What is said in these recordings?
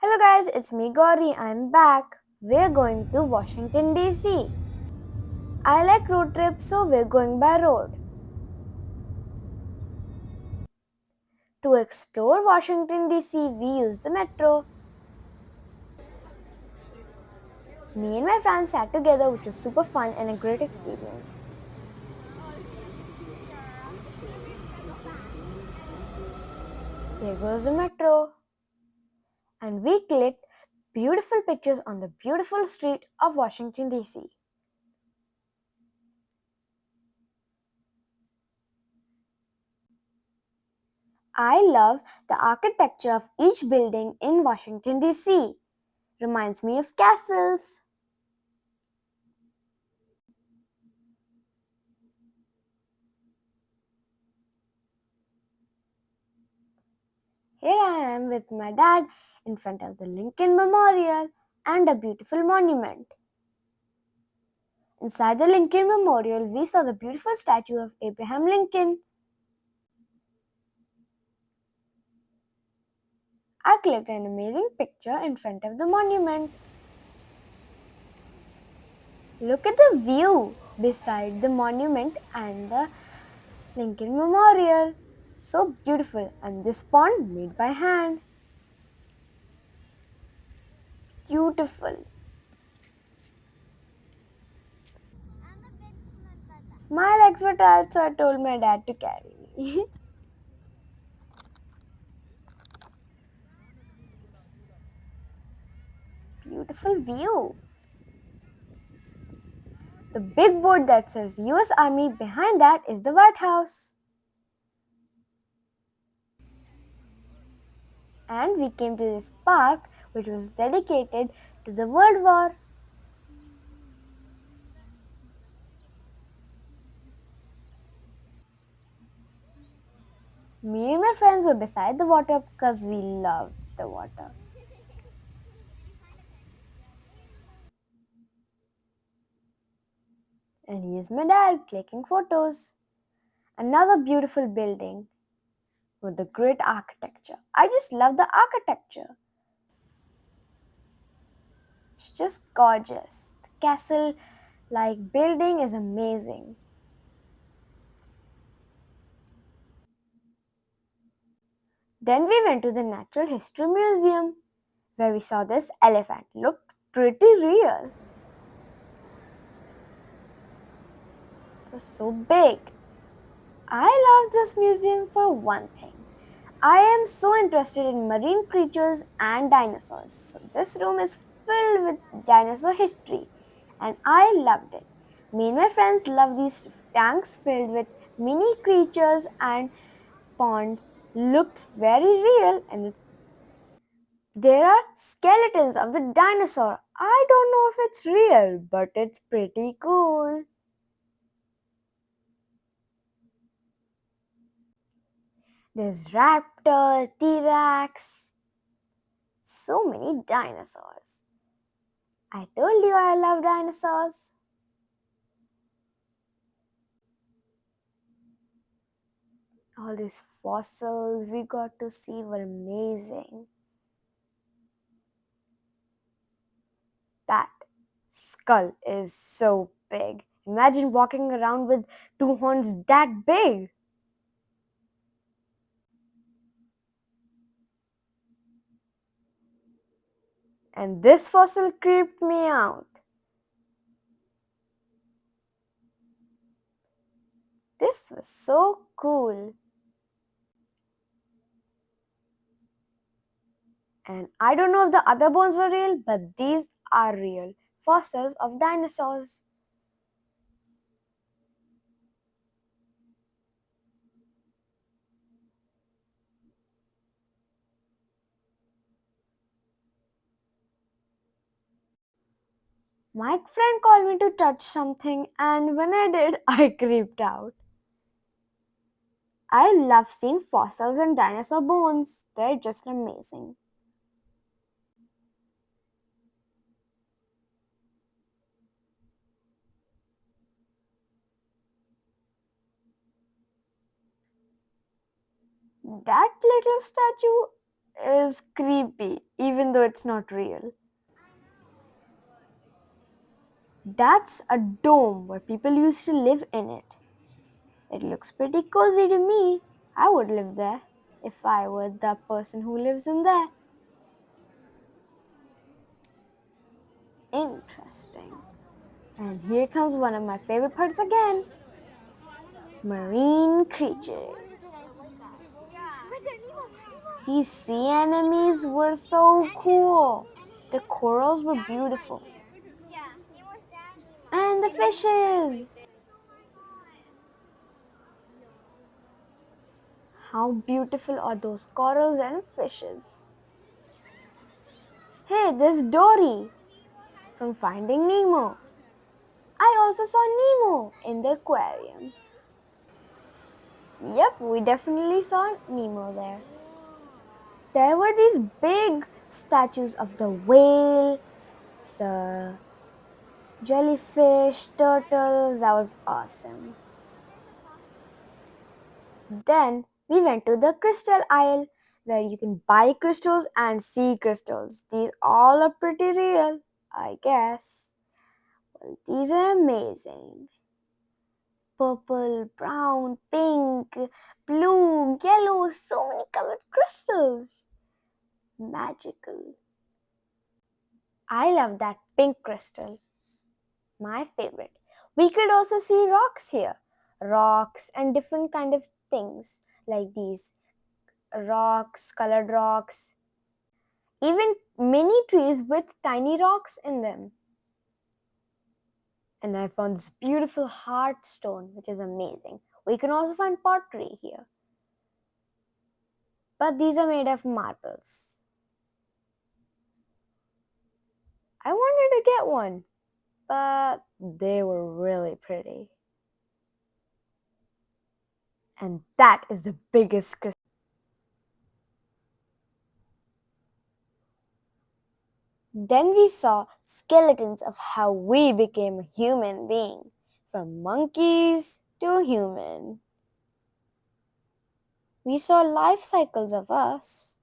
Hello guys, it's me Gauri. I'm back. We're going to Washington DC. I like road trips, so we're going by road. To explore Washington DC, we use the metro. Me and my friends sat together, which was super fun and a great experience. Here goes the metro. And we clicked beautiful pictures on the beautiful street of Washington DC. I love the architecture of each building in Washington DC. Reminds me of castles. Here I am with my dad in front of the Lincoln Memorial and a beautiful monument. Inside the Lincoln Memorial, we saw the beautiful statue of Abraham Lincoln. I clicked an amazing picture in front of the monument. Look at the view beside the monument and the Lincoln Memorial. So beautiful, and this pond made by hand. Beautiful. My legs were tired, so I told my dad to carry me. Beautiful view. The big board that says US Army behind that is the White House. And we came to this park which was dedicated to the World War. Me and my friends were beside the water because we loved the water. And here's my dad clicking photos. Another beautiful building with the great architecture. I just love the architecture. It's just gorgeous. The castle like building is amazing. Then we went to the Natural History Museum where we saw this elephant. Looked pretty real. It was so big. I love this museum for one thing. I am so interested in marine creatures and dinosaurs. So this room is filled with dinosaur history and I loved it. Me and my friends love these tanks filled with mini creatures and ponds. Looks very real and there are skeletons of the dinosaur. I don't know if it's real, but it's pretty cool. There's raptor, T-Rex, so many dinosaurs. I told you I love dinosaurs. All these fossils we got to see were amazing. That skull is so big. Imagine walking around with two horns that big. And this fossil creeped me out. This was so cool. And I don't know if the other bones were real, but these are real fossils of dinosaurs. My friend called me to touch something, and when I did, I creeped out. I love seeing fossils and dinosaur bones, they're just amazing. That little statue is creepy, even though it's not real. That's a dome where people used to live in it. It looks pretty cozy to me. I would live there if I were the person who lives in there. Interesting. And here comes one of my favorite parts again, marine creatures. These sea anemones were so cool. The corals were beautiful. And the fishes! How beautiful are those corals and fishes? Hey, there's Dory from Finding Nemo. I also saw Nemo in the aquarium. Yep, we definitely saw Nemo there. There were these big statues of the whale, the jellyfish, turtles. That was awesome. Then we went to the crystal aisle where you can buy crystals and see crystals. These all are pretty real, I guess. Well, these are amazing. Purple, brown, pink, blue, yellow, so many colored crystals. Magical. I love that pink crystal. My favorite. We could also see rocks here. Rocks and different kind of things like these rocks, colored rocks, even mini trees with tiny rocks in them. And I found this beautiful heart stone, which is amazing. We can also find pottery here, but these are made of marbles. I wanted to get one, but they were really pretty. And that is the biggest crystal. Then we saw skeletons of how we became a human being, from monkeys to human. We saw life cycles of us.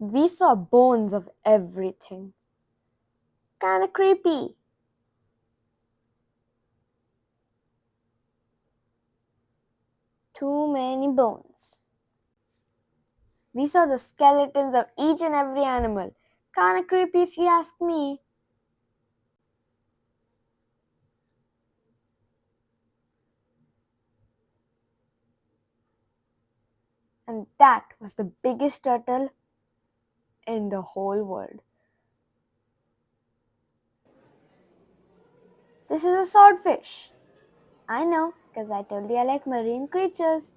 We saw bones of everything. Kinda creepy. Too many bones. We saw the skeletons of each and every animal. Kinda creepy if you ask me. And that was the biggest turtle in the whole world. This is a swordfish. I know, because I told you I like marine creatures.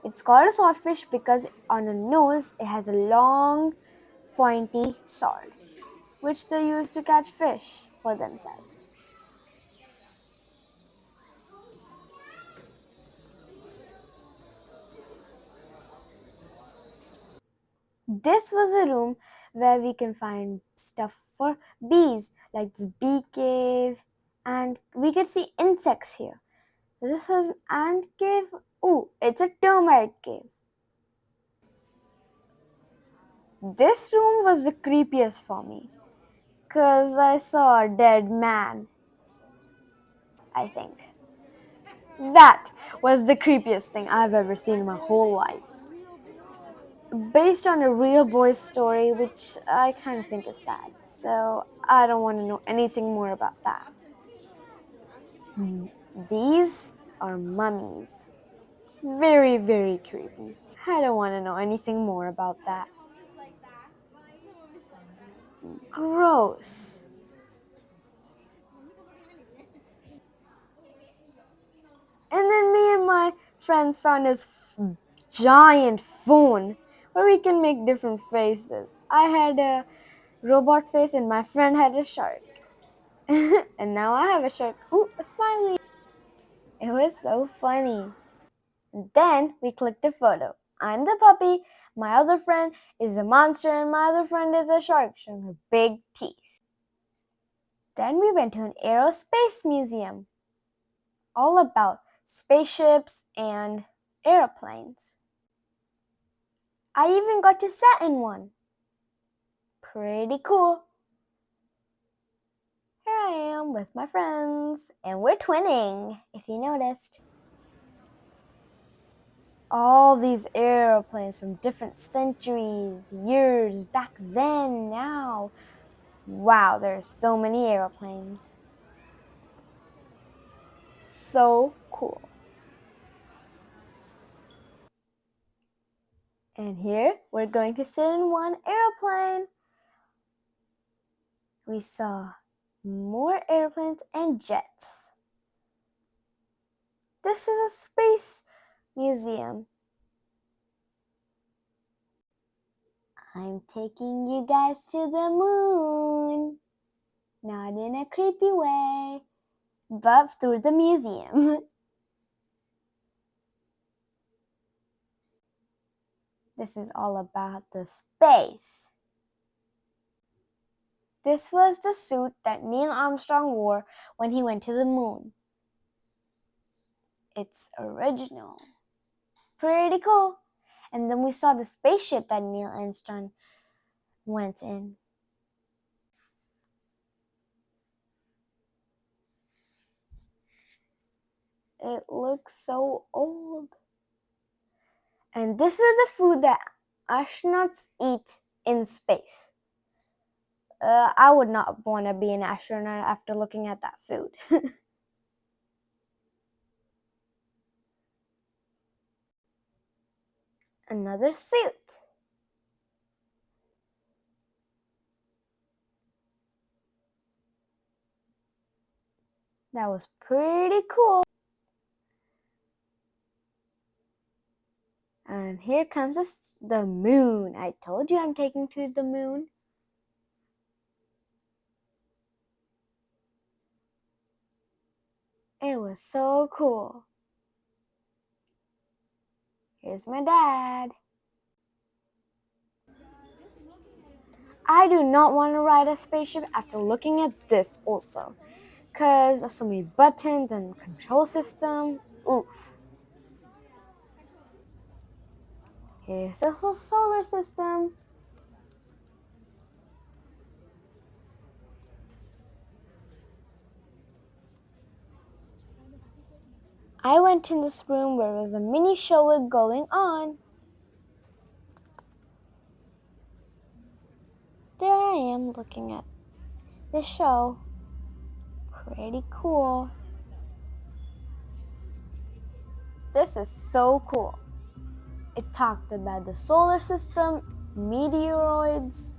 It's called a swordfish because on the nose it has a long, pointy sword, which they use to catch fish for themselves. This was a room where we can find stuff for bees, like this bee cave, and we could see insects here. This is an ant cave. Oh, it's a termite cave. This room was the creepiest for me because I saw a dead man, I think. That was the creepiest thing I've ever seen in my whole life. Based on a real boy's story, which I kind of think is sad. So I don't want to know anything more about that. These are mummies. Very, very creepy. I don't want to know anything more about that. Gross. And then me and my friends found this giant phone where we can make different faces. I had a robot face and my friend had a shark. And now I have a shark. Ooh, a smiley. It was so funny. Then we clicked a photo. I'm the puppy, my other friend is a monster, and my other friend is a shark showing her big teeth. Then we went to an aerospace museum, all about spaceships and airplanes. I even got to sit in one. Pretty cool. Here I am with my friends, and we're twinning, if you noticed. All these airplanes from different centuries, years, back then, now. Wow, there's so many airplanes. So cool. And here we're going to sit in one airplane. We saw more airplanes and jets. This is a space museum. I'm taking you guys to the moon. Not in a creepy way, but through the museum. This is all about the space. This was the suit that Neil Armstrong wore when he went to the moon. It's original. Pretty cool. And then we saw the spaceship that Neil Armstrong went in. It looks so old. And this is the food that astronauts eat in space. I would not want to be an astronaut after looking at that food. Another suit. That was pretty cool. And here comes the moon. I told you I'm taking to the moon. It was so cool. Here's my dad. I do not want to ride a spaceship after looking at this also. Because there's so many buttons and the control system. Oof. Here's the whole solar system. I went in this room where there was a mini show going on. There I am looking at the show. Pretty cool. This is so cool. It talked about the solar system, meteoroids.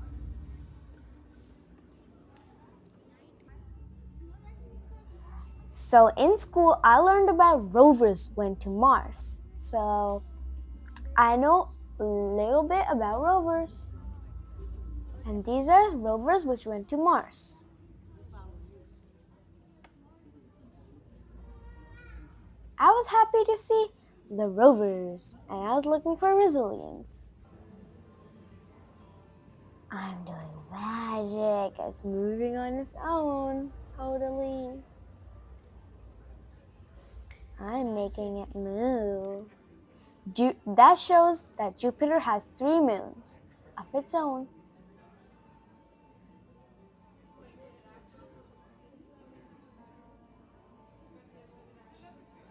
So in school, I learned about rovers went to Mars. So I know a little bit about rovers. And these are rovers which went to Mars. I was happy to see the rovers, and I was looking for resilience. I'm doing magic. It's moving on its own. Totally. I'm making it move. That shows that Jupiter has 3 moons of its own.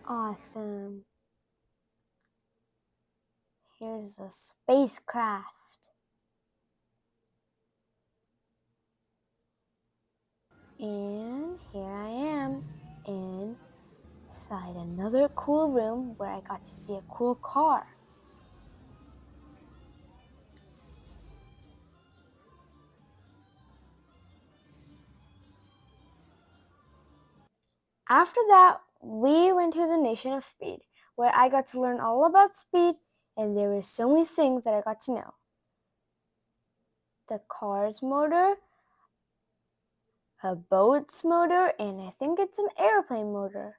Awesome. Here's a spacecraft. And here I am inside another cool room where I got to see a cool car. After that, we went to the Nation of Speed, where I got to learn all about speed, and there were so many things that I got to know. The car's motor, a boat's motor, and I think it's an airplane motor.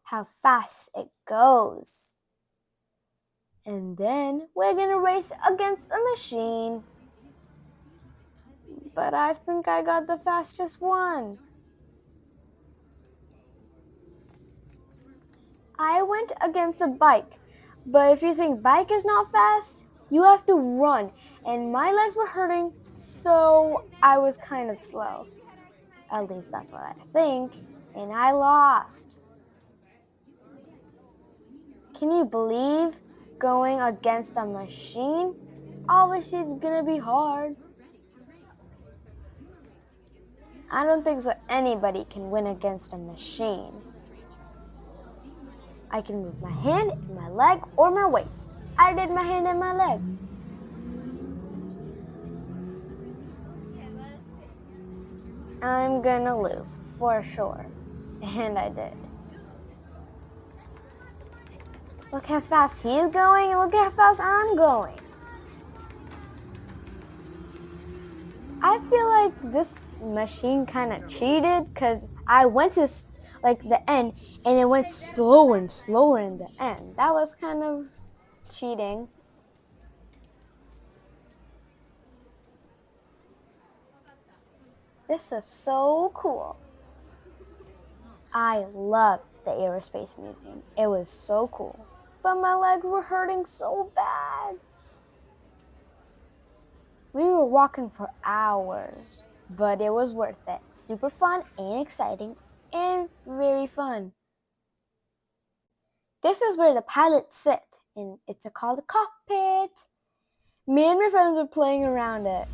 How fast it goes. And then we're gonna race against a machine. But I think I got the fastest one. I went against a bike But if you think bike is not fast, you have to run. And my legs were hurting, so I was kind of slow. At least that's what I think. And I lost. Can you believe going against a machine? Obviously, it's gonna be hard. I don't think so anybody can win against a machine. I can move my hand, my leg, or my waist. I did my hand and my leg. I'm gonna lose, for sure. And I did. Look how fast he's going, and look how fast I'm going. I feel like this machine kind of cheated because I went to like the end and it went slower and slower in the end. That was kind of cheating. This is so cool. I loved the Aerospace Museum. It was so cool. But my legs were hurting so bad. We were walking for hours, but it was worth it. Super fun and exciting and very fun. This is where the pilots sit, and it's called a cockpit. Me and my friends were playing around it.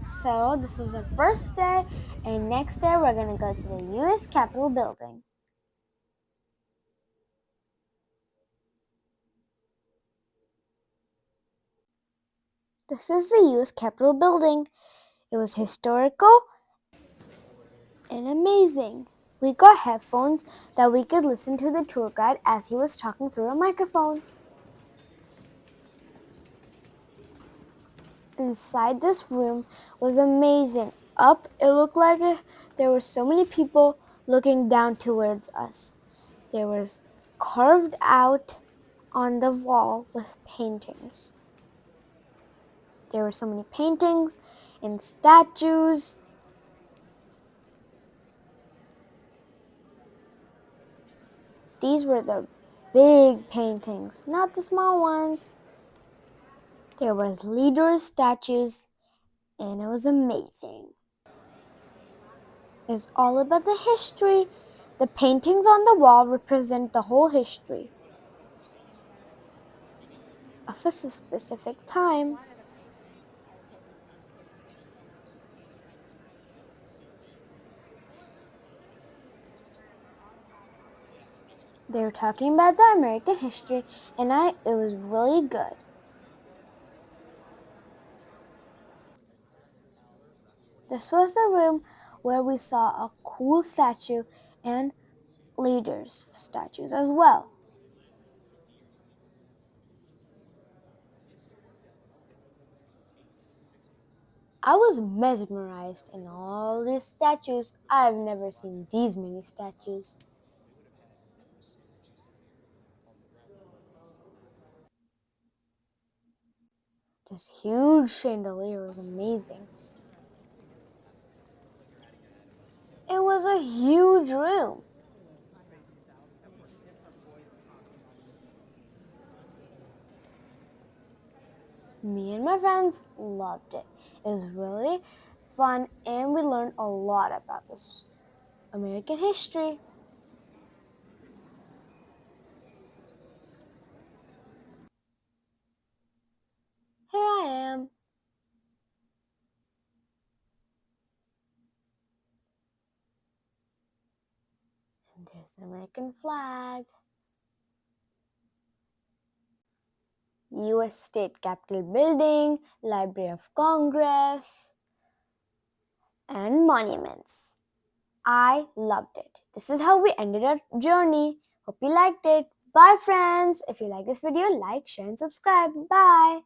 So this was our first day, and next day we're gonna go to the U.S. Capitol building. This is the U.S. Capitol building. It was historical and amazing. We got headphones that we could listen to the tour guide as he was talking through a microphone. Inside this room was amazing. Up, it looked like there were so many people looking down towards us. There was carved out on the wall with paintings. There were so many paintings and statues. These were the big paintings, not the small ones. There was leaders' statues, and it was amazing. It's all about the history. The paintings on the wall represent the whole history of a specific time. They were talking about the American history, and it was really good. This was the room where we saw a cool statue and leaders' statues as well. I was mesmerized in all these statues. I've never seen these many statues. This huge chandelier was amazing. It was a huge room. Me and my friends loved it. It was really fun and we learned a lot about this American history. Here I am. And there's the American flag. US State Capitol Building, Library of Congress, and monuments. I loved it. This is how we ended our journey. Hope you liked it. Bye friends. If you like this video, like, share and subscribe. Bye.